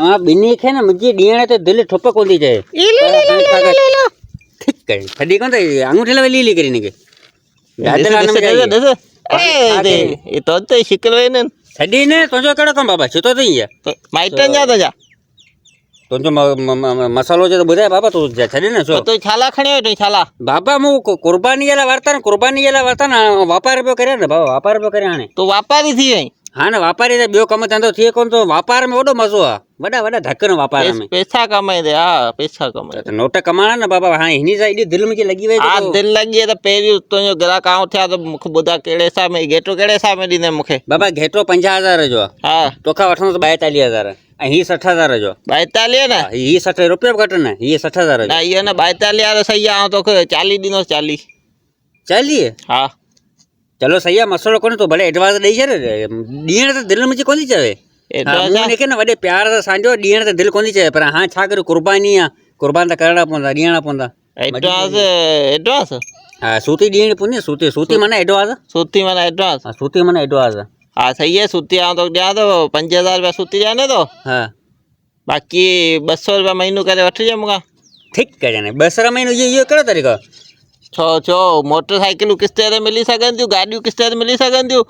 हाँ बिनी खे ना मुझे डीणे तो दिल ठोप कोन थी जाए ले ठीक करे थडी कोन अंगूठे ला ली करी ने के ये तो शिकल वे ने थडी ने तुझो केड़ो कम बाबा छतो थई या माइटन जा तो जा तुझो मसालो जो बुधाय बाबा तू छडी ने सो तो छाला खणी तो छाला बाबा मु कुर्बानी वाला वर्तन व्यापार पे करे ने बाबा व्यापार पे करे हाने तो व्यापारी थी वई हाँ ना व्यापारी तो बियो कम धंधो थिए कोन तो व्यापार में वडो मजो आ वडा वडा धक्कन व्यापार में पैसा कमाए दे हां पैसा कमाए तो नोट कमाना ना बाबा हां हिनी साइड दिल में लगी वे आ दिल लगी तो पेरी तो जो ग्राहक आउ था तो मुख बुदा केड़े सा में गेटो केड़े सा में दिने मुखे बाबा घेटो 50,000 जो हां तोखा वठनो तो 42,000 ही 60,000 जो 42 ना ही 60 रुपया घट ना ये 60,000 ना ये ना 42 सही आ तो 40 दिनो 40 चलिए हां चलो सही है मसलो कोने तो भले एडवांस दई छे डीण तो दिल में कोनी चवे एडवांस के ना वडे प्यार सा सांजो डीण तो दिल कोनी चवे पर हां छा करे कुर्बानी आ कुर्बान तो करना पोंदा डीणा पोंदा एडवांस हां सूती डीण पुने सूती माने एडवांस सूती माने एडवांस हां सूती माने एडवांस हां सही है सूती आ तो दिया तो 5000 रुपया सूती जाने तो हां बाकी 200 रुपया महीनो करे वठ जे मुका ठीक करे ने 200 महीनो ये केड़ो तरीको छो मोटरसाइकिल किस्ते ते मिली सकन थियूं गाड़ियों किस्ते ते मिली सकन थियूं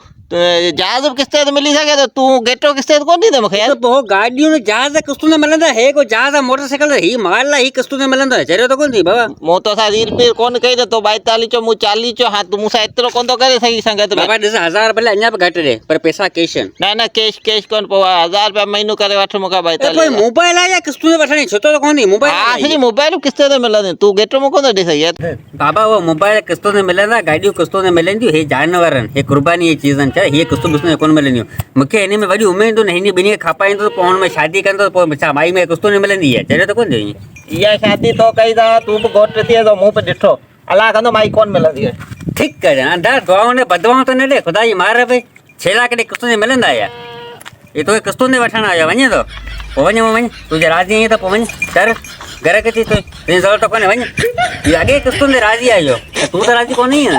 जहाज किस्ते ते मिली सके तो तू गेटो किस्ते ते कोन दी मुखे यार तो गाड़ियों ने जहाज किस्तों ने मिलंदा है को जहाज मोटरसाइकिल ही माल ही किस्तों ने मिलंदा है चरियो तो कोन थी बाबा मो तो सा 20 रुपया कोन कई तो 42 चो मु 40 चो हां तू मुसा इतरो कोन तो करे सही संगत बाबा 10,000 भले अन्या घट रे पर पैसा कैश ना ना कैश कोन पवा 1000 रुपया महीनो करे वठ मुका 42 कोई मोबाइल आ या किस्तों ने वठणी छतो तो कोन थी मोबाइल हां सही मोबाइल किस्ते ते मिलंदे तू गेटो मु कोन दे सही यार बाबा वो मोबाइल किस्तों ने मिलंदा गाड़ियों किस्तों ने मिलंदी हे जानवरन हे कुर्बानी ये चीजन छ ये किस्तों बिस्तों कोन मिलंदी मुखे इने में वडी उम्मीद तो नहीं बिनी खापाई तो पोन में शादी कर तो अच्छा माई में किस्तों ने मिलंदी है चले तो कोन दे या शादी तो कई दा तू गोट थी तो मुंह पे डिठो अला कंदो माई कोन मिलंदी है ठीक कर अंदर दुआओं ने बदवाओं तो ने ले खुदा जी मारे भाई छेला के किस्तों ने मिलंदा या ये तो किस्तों ने वठण आया वने तो वने तुझे राजी है तो वने कर घर के थी तो जरूरत तो कोने वने ये आगे किस्तों ने राजी आयो तू तो राजी कोनी है